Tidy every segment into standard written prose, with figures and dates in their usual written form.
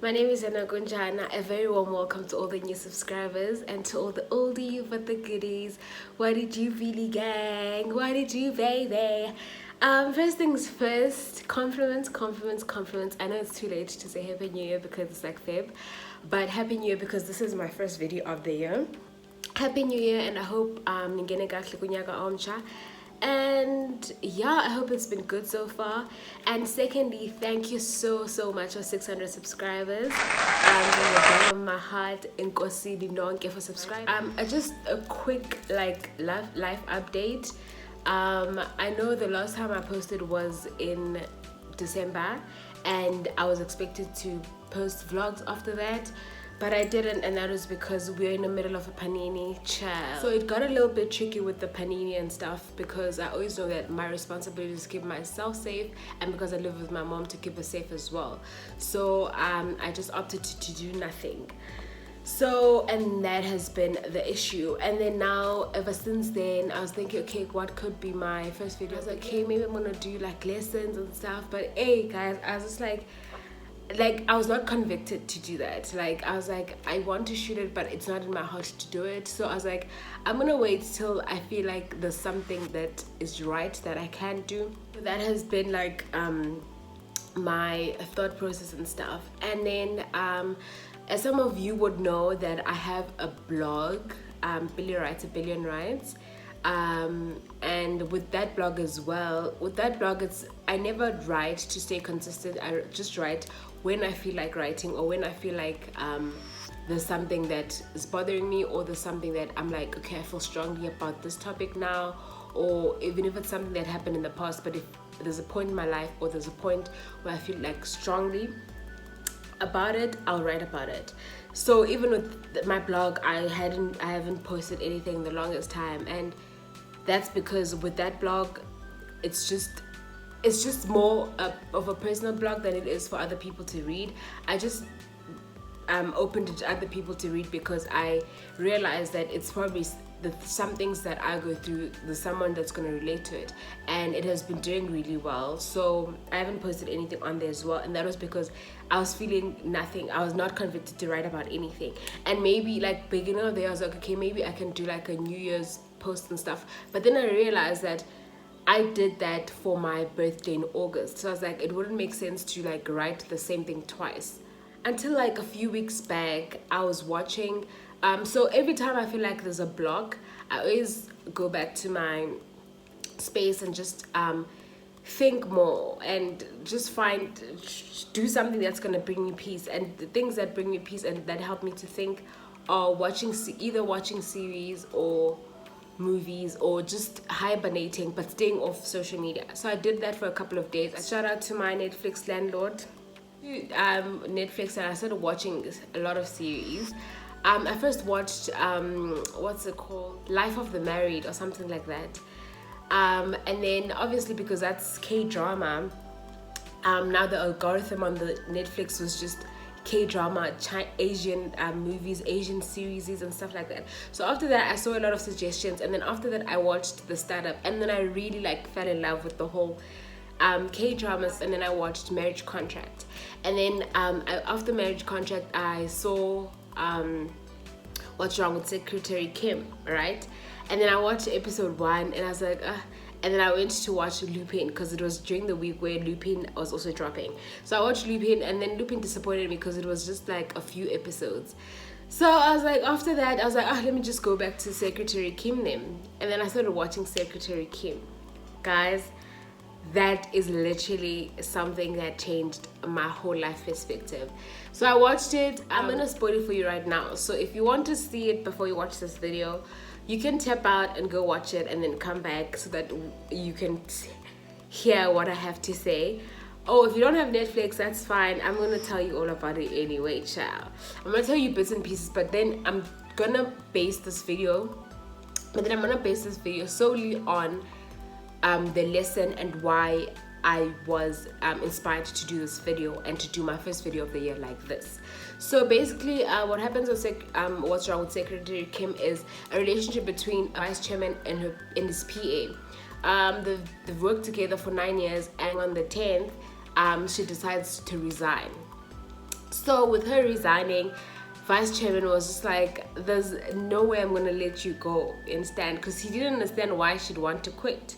My name is Ziyanda Nkunjana. A very warm welcome to all the new subscribers and to all the oldie but the goodies. What did you really, gang? What did you, baby? First things first, compliments. I know it's too late to say Happy New Year because it's like Feb, but Happy New Year because this is my first video of the year. Happy New Year, and I hope ningene kahle kunyaka omsha. And yeah, I hope it's been good so far. And secondly, thank you so much for 600 subscribers. From the bottom of my heart, Nkosini nonke for subscribing. Just a quick life update. I know the last time I posted was in December, and I was expected to post vlogs after that, but I didn't, and that was because we're in the middle of a panini child. So it got a little bit tricky with the panini and stuff, because I always know that my responsibility is to keep myself safe, and because I live with my mom, to keep her safe as well. So I just opted to do nothing. So, and that has been the issue. And then now, ever since then, I was thinking, okay, what could be my first video? I was like, okay, maybe I'm gonna do like lessons and stuff. But hey guys, I was just like I was not convicted to do that. Like, I was like, I want to shoot it, but it's not in my heart to do it. So I was like, I'm gonna wait till I feel like there's something that is right that I can do. That has been like my thought process and stuff. And then as some of you would know, that I have a blog, Billy Writes a Billion Rights. And with that blog as well, I never write to stay consistent. I just write when I feel like writing, or when I feel like there's something that is bothering me, or there's something that I'm like, okay, I feel strongly about this topic now, or even if it's something that happened in the past, but if there's a point in my life, or there's a point where I feel like strongly about it, I'll write about it. So even with my blog, I haven't posted anything the longest time, and that's because with that blog, it's just more of a personal blog than it is for other people to read. I just opened it to other people to read because I realized that it's probably some things that I go through, there's someone that's going to relate to it, and it has been doing really well. So I haven't posted anything on there as well, and that was because I was feeling nothing. I was not convicted to write about anything. And maybe like beginning of the year, I was like, okay, maybe I can do like a New Year's post and stuff. But then I realized that I did that for my birthday in August, so I was like, it wouldn't make sense to like write the same thing twice. Until like a few weeks back, I was watching so every time I feel like there's a block, I always go back to my space and just think more, and just do something that's gonna bring me peace. And the things that bring me peace and that help me to think are either watching series or movies, or just hibernating but staying off social media. So I did that for a couple of days. Shout out to my Netflix landlord, Netflix, and I started watching a lot of series. I first watched what's it called, Life of the Married or something like that, and then obviously because that's K-drama, now the algorithm on the Netflix was just K-drama, Asian movies, Asian series and stuff like that. So after that, I saw a lot of suggestions, and then after that I watched The Startup, and then I really like fell in love with the whole K-dramas. And then I watched Marriage Contract, and then after Marriage Contract I saw What's Wrong with Secretary Kim, right? And then I watched episode 1, and I was like, and then I went to watch Lupin because it was during the week where Lupin was also dropping. So I watched Lupin, and then Lupin disappointed me because it was just like a few episodes. So I was like, after that, I was like, let me just go back to Secretary Kim then. And then I started watching Secretary Kim. Guys, that is literally something that changed my whole life perspective. So I watched it. I'm gonna spoil it for you right now. So if you want to see it before you watch this video, you can tap out and go watch it, and then come back so that you can hear what I have to say. Oh, if you don't have Netflix, that's fine. I'm gonna tell you all about it anyway, child. I'm gonna tell you bits and pieces, but then I'm gonna base this video solely on the lesson and why I was inspired to do this video and to do my first video of the year like this. So basically, what happens with What's Wrong with Secretary Kim is a relationship between a vice chairman and his PA. They've worked together for 9 years, and on the 10th, she decides to resign. So with her resigning, vice chairman was just like, there's no way I'm gonna let you go and stand, because he didn't understand why she'd want to quit.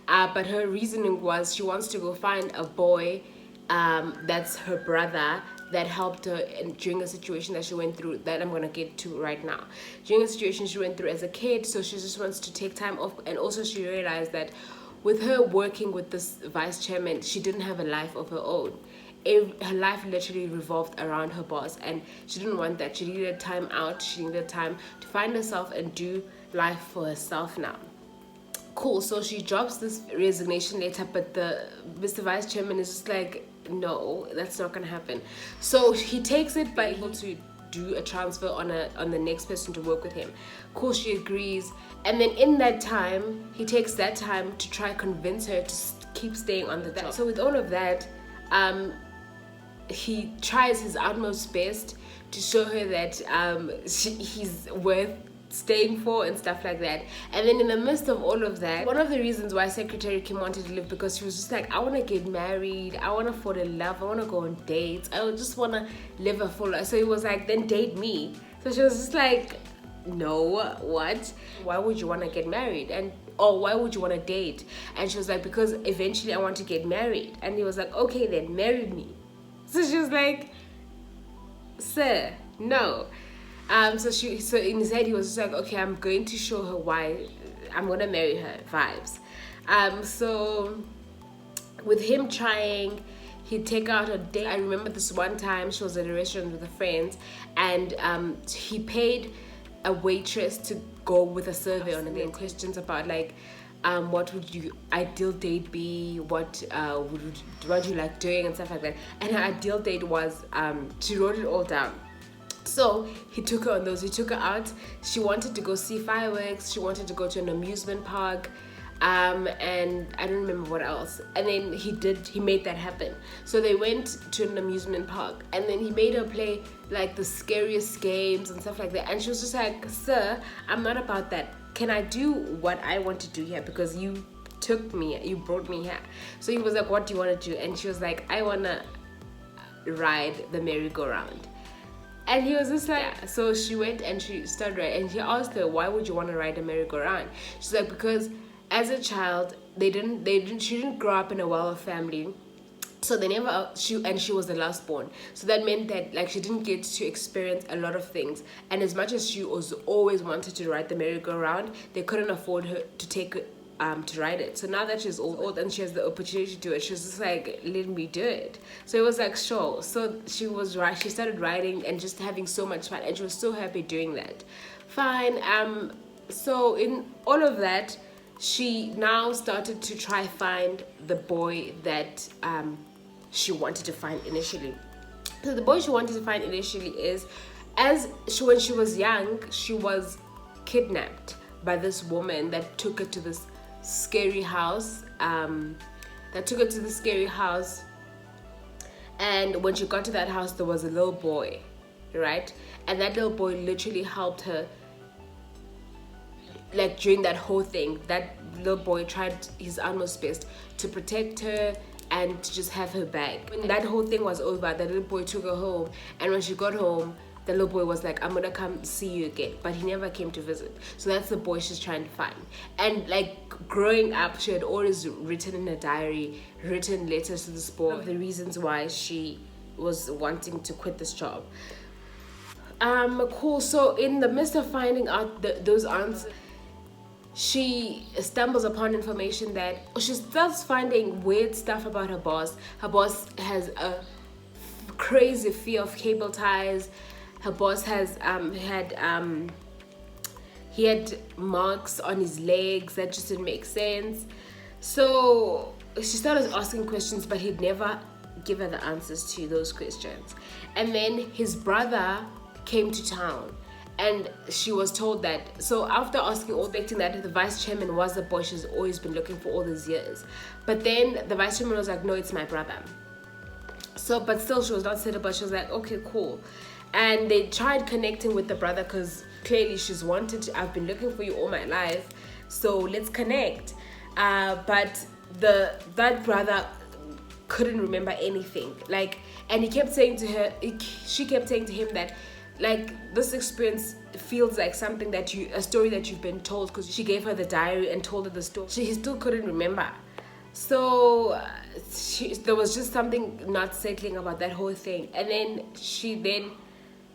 But her reasoning was she wants to go find a boy that's her brother that helped her during a situation that she went through, that I'm gonna get to right now. During a situation she went through as a kid, so she just wants to take time off. And also she realized that with her working with this vice chairman, she didn't have a life of her own. Her life literally revolved around her boss, and she didn't want that. She needed time out. She needed time to find herself and do life for herself now. Cool. So she drops this resignation letter, but the Mr. Vice Chairman is just like, no, that's not gonna happen. So he takes it by able to do a transfer on the next person to work with him. Cool. She agrees, and then in that time, he takes that time to try convince her to keep staying on the job. So with all of that, he tries his utmost best to show her that he's worth staying for and stuff like that. And then in the midst of all of that, one of the reasons why Secretary Kim wanted to leave, because she was just like, I want to get married, I want to fall in love, I want to go on dates, I just want to live a full life. So he was like, then date me. So she was just like, no, what? Why would you want to get married? And or why would you want to date? And she was like, because eventually I want to get married. And he was like, okay, then marry me. So she was like, sir, no. So in his head he was just like, okay, I'm going to show her why I'm gonna marry her vibes. So with him trying, he'd take out a date. I remember this one time she was at a restaurant with her friends, and he paid a waitress to go with a survey on it, questions about like, what would your ideal date be, what you like doing and stuff like that. And her ideal date was, she wrote it all down. So he took her on those. He took her out. She wanted to go see fireworks. She wanted to go to an amusement park, and I don't remember what else. And then he made that happen. So they went to an amusement park, and then he made her play like the scariest games and stuff like that. And she was just like, sir, I'm not about that. Can I do what I want to do here? Because you took me, you brought me here. So he was like, what do you want to do? And she was like, I want to ride the merry-go-round. And he was just like, yeah. So she went and she started riding, and he asked her, why would you want to ride a merry-go-round? She's like, because as a child, she didn't grow up in a well-off family. So she was the last born. So that meant that like she didn't get to experience a lot of things. And as much as she was always wanted to ride the merry-go-round, they couldn't afford her to take it to ride it. So now that she's old and she has the opportunity to do it, she was just like, let me do it. So it was like, sure. So she started riding and just having so much fun, and she was so happy doing that. Fine. So in all of that, she now started to try find the boy that she wanted to find initially. So the boy she wanted to find initially is, when she was young, she was kidnapped by this woman that took her to this scary house. And when she got to that house, there was a little boy, right? And that little boy literally helped her. Like during that whole thing, that little boy tried his utmost best to protect her and to just have her back. When that whole thing was over, the little boy took her home, and when she got home, the little boy was like, I'm gonna come see you again. But he never came to visit. So that's the boy she's trying to find. And like growing up, she had always written in a diary, written letters to this boy, of the reasons why she was wanting to quit this job. Cool. So in the midst of finding out those answers, she stumbles upon information that she starts finding weird stuff about her boss. Her boss has a crazy fear of cable ties. Her boss has he had marks on his legs that just didn't make sense. So she started asking questions, but he'd never give her the answers to those questions. And then his brother came to town, and she was told that, so after asking, expecting that the vice chairman was the boy she's always been looking for all these years. But then the vice chairman was like, no, it's my brother. So, but still she was not set up, but she was like, okay, cool. And they tried connecting with the brother, because clearly she's wanted I've been looking for you all my life, so let's connect. But that brother couldn't remember anything. Like, and he kept saying to her, she kept saying to him that, like, this experience feels like something that a story that you've been told, because she gave her the diary and told her the story. He still couldn't remember. So there was just something not settling about that whole thing. And then she then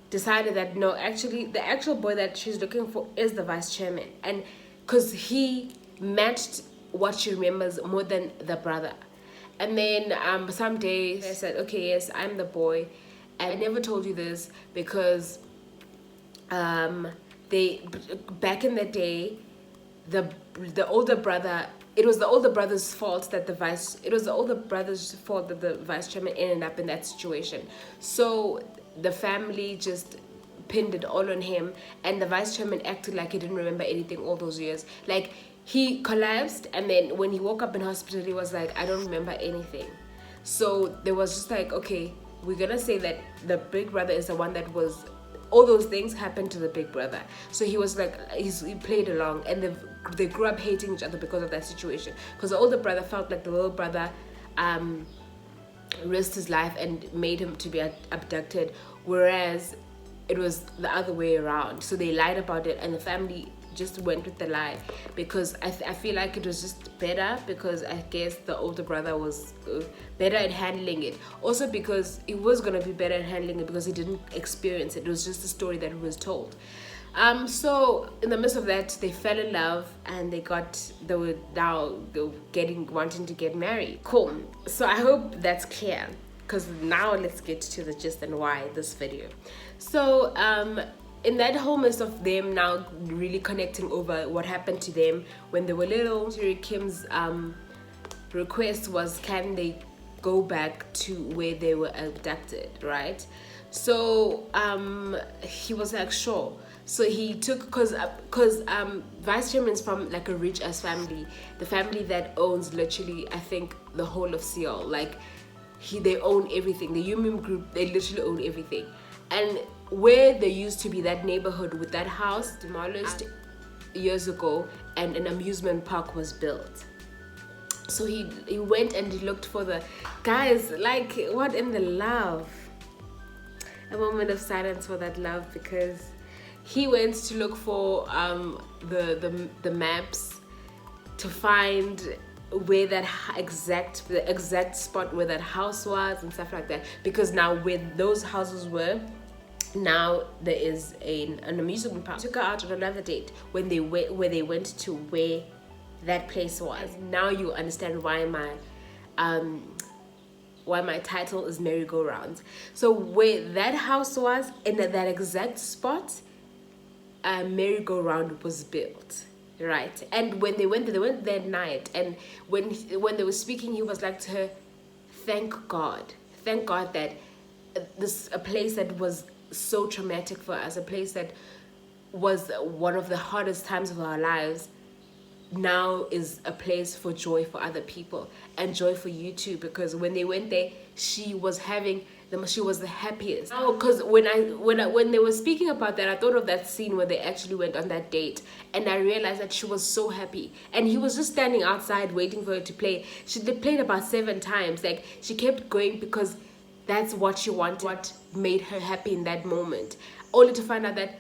decided that no, actually the actual boy that she's looking for is the vice chairman, and because he matched what she remembers more than the brother. And then someday I said, okay, yes, I'm the boy. And I never told you this because they, back in the day, the older brother, it was the older brother's fault that the vice chairman ended up in that situation. So the family just pinned it all on him, and the vice chairman acted like he didn't remember anything all those years. Like, he collapsed, and then when he woke up in hospital, he was like, I don't remember anything. So there was just like, okay, we're gonna say that the big brother is the one that was, all those things happened to the big brother. So he was like, he played along, and they grew up hating each other because of that situation, because the older brother felt like the little brother risked his life and made him to be abducted, whereas it was the other way around. So they lied about it, and the family just went with the lie, because I feel like it was just better, because I guess the older brother was better at handling it. Also because he was going to be better at handling it because he didn't experience it. It was just a story that was told. So in the midst of that, they fell in love, and they were wanting to get married. Cool. So I hope that's clear, because now let's get to the gist and why this video. So in that whole midst of them now really connecting over what happened to them when they were little, Kim's request was, can they go back to where they were abducted, right? So he was like, sure. So he took, because vice chairman's from like a rich ass family, the family that owns literally, I think, the whole of Seoul. Like, they own everything. The Yumim group, they literally own everything. And where there used to be that neighborhood with that house demolished years ago, and an amusement park was built. So he went and he looked for the guys. Like, what in the love? A moment of silence for that love, because he went to look for the maps to find where the exact spot where that house was and stuff like that, because now where those houses were, now there is an amusement park. Took her out on another date where they went to where that place was. And now you understand why my title is merry-go-round. So where that house was, in that exact spot, a merry-go-round was built, right? And when they went there that night, and when they were speaking, he was like to her, thank God that a place that was so traumatic for us, a place that was one of the hardest times of our lives, now is a place for joy for other people, and joy for you too, because when they went there, she was the happiest. Now, because when they were speaking about that, I thought of that scene where they actually went on that date, and I realized that she was so happy, and he was just standing outside waiting for her to play. They played about 7 times. Like, she kept going because that's what she wanted, what made her happy in that moment, only to find out that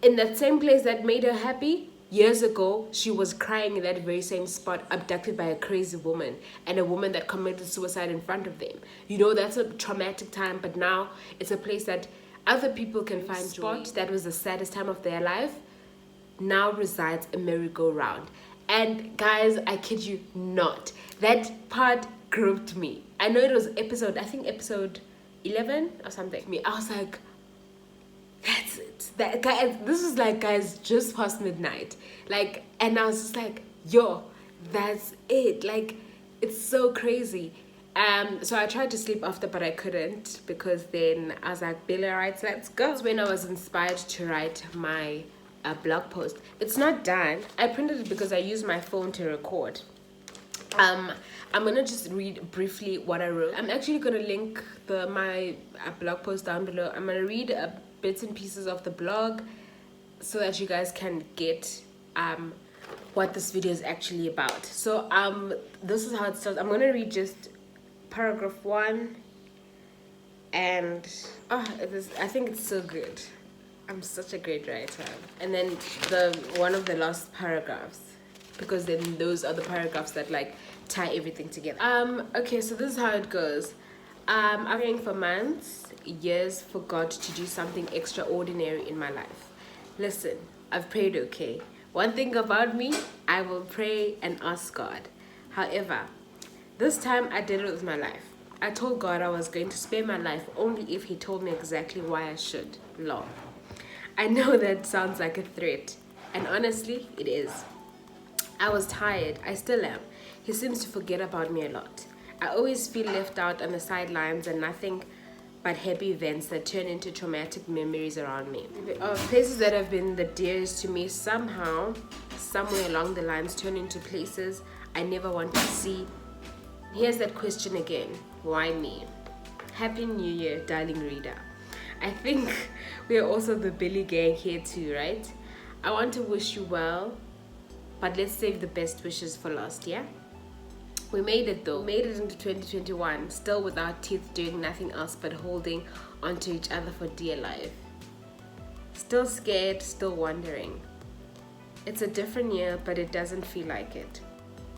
in that same place that made her happy, years ago, she was crying in that very same spot, abducted by a crazy woman, and a woman that committed suicide in front of them. You know, that's a traumatic time, but now it's a place that other people can find joy. That was the saddest time of their life, now resides a merry-go-round. And guys, I kid you not, that part gripped me. I know it was episode 11 or something. I was like, that's it. This is like, guys, just past midnight. Like, and I was just like, yo, that's it. Like, it's so crazy. So I tried to sleep after, but I couldn't, because then I was like, Billy, right, let's go. That's when I was inspired to write my blog post. It's not done. I printed it because I used my phone to record. I'm gonna just read briefly what I wrote. I'm actually gonna link my blog post down below. I'm gonna read bits and pieces of the blog so that you guys can get what this video is actually about. So this is how it starts. I'm gonna read just paragraph 1, and I think it's so good. I'm such a great writer. And then one of the last paragraphs, because then those are the paragraphs that like tie everything together. Okay, so this is how it goes. I'm praying for months, years for God to do something extraordinary in my life. Listen, I've prayed, okay? One thing about me, I will pray and ask God. However, this time I did it with my life. I told God I was going to spare my life only if He told me exactly why I should. Lol. I know that sounds like a threat, and honestly, it is. I was tired. I still am. He seems to forget about me a lot. I always feel left out on the sidelines and nothing but happy events that turn into traumatic memories around me. Places that have been the dearest to me somehow, somewhere along the lines, turn into places I never want to see. Here's that question again. Why me? Happy New Year, darling reader. I think we are also the Billy gang here too, right? I want to wish you well, but let's save the best wishes for last, yeah? We made it though. We made it into 2021, still with our teeth doing nothing else but holding onto each other for dear life. Still scared, still wondering. It's a different year, but it doesn't feel like it.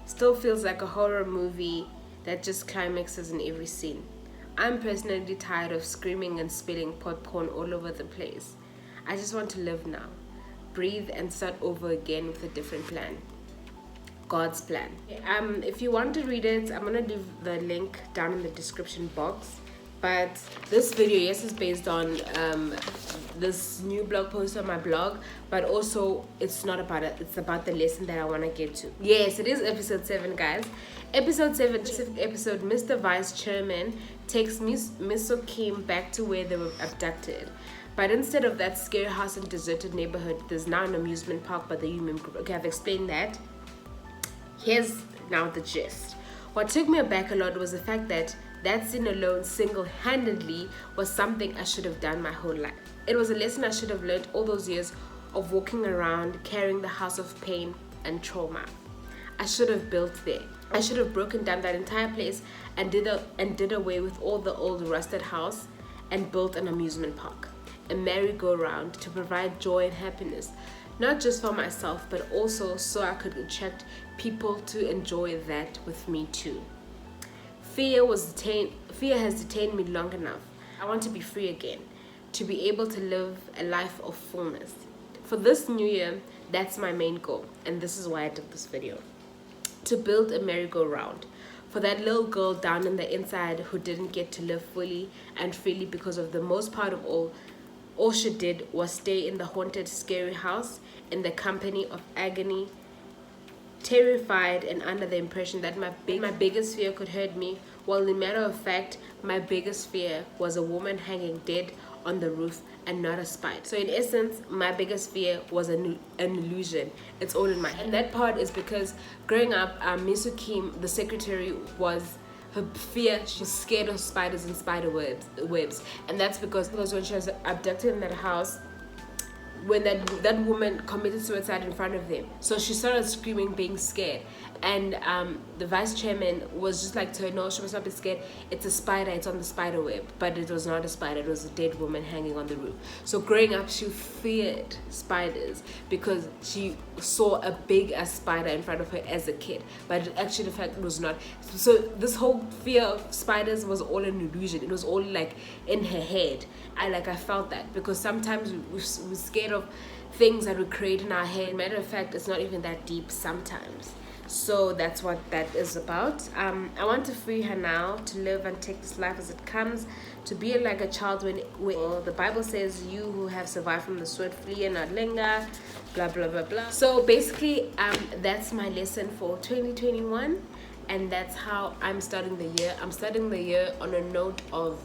Still feels like a horror movie that just climaxes in every scene. I'm personally tired of screaming and spilling popcorn all over the place. I just want to live now, breathe and start over again with a different plan. God's plan. If you want to read it, I'm gonna leave the link down in the description box. But this video, yes, is based on this new blog post on my blog, but also it's not about it. It's about the lesson that I want to get to. Yes, it is episode 7, guys. Episode 7, episode, Mr. Vice Chairman takes Miss Kim back to where they were abducted. But instead of that scary house and deserted neighborhood, there's now an amusement park by the human group. Okay, I've explained that. Here's now the gist. What took me aback a lot was the fact that scene alone, single-handedly, was something I should have done my whole life. It was a lesson I should have learned all those years of walking around carrying the house of pain and trauma. I should have built there. I should have broken down that entire place and did away with all the old rusted house and built an amusement park, a merry-go-round to provide joy and happiness, not just for myself, but also so I could attract people to enjoy that with me too. Fear has detained me long enough. I want to be free again, to be able to live a life of fullness. For this new year, that's my main goal, and this is why I did this video. To build a merry-go-round for that little girl down in the inside who didn't get to live fully and freely because of the most part of all she did was stay in the haunted, scary house in the company of agony, terrified and under the impression that my biggest fear could hurt me. Well, in matter of fact, my biggest fear was a woman hanging dead on the roof and not a spider. So in essence, my biggest fear was an illusion. It's all in my head. And that part is because growing up, Miss Kim, the secretary, was her fear, she was scared of spiders and spider webs. And that's because when she was abducted in that house, when that woman committed suicide in front of them, so she started screaming, being scared, and the vice chairman was just like to her, no, she must not be scared, it's a spider, it's on the spider web. But it was not a spider, it was a dead woman hanging on the roof. So growing up, she feared spiders because she saw a big ass spider in front of her as a kid, but actually the fact it was not. So this whole fear of spiders was all an illusion. It was all like in her head. I felt that because sometimes we're scared of things that we create in our head. Matter of fact, it's not even that deep sometimes. So that's what that is about. I want to free her now, to live and take this life as it comes, to be like a child when the Bible says, you who have survived from the sword flee and not linger, blah blah blah blah. So basically that's my lesson for 2021, and that's how I'm starting the year. I'm starting the year on a note of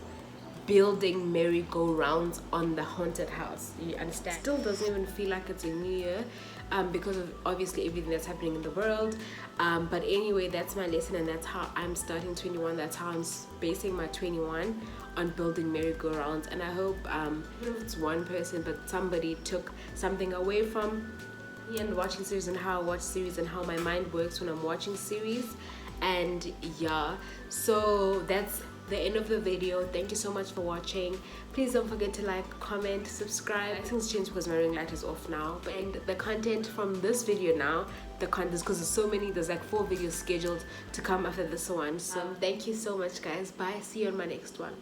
building merry-go-rounds on the haunted house. You understand? Still doesn't even feel like it's a new year because of obviously everything that's happening in the world, but anyway, that's my lesson, and that's how I'm starting 21. That's how I'm basing my 21 on building merry-go-rounds. And I hope even if it's one person, but somebody took something away from me and watching series, and how I watch series and how my mind works when I'm watching series. And yeah, so that's the end of the video. Thank you so much for watching. Please don't forget to like, comment, subscribe. Things changed because my ring light is off now, but and the content from this video now, the content, because there's so many, there's like 4 videos scheduled to come after this one. So thank you so much guys. Bye, see you on my next one.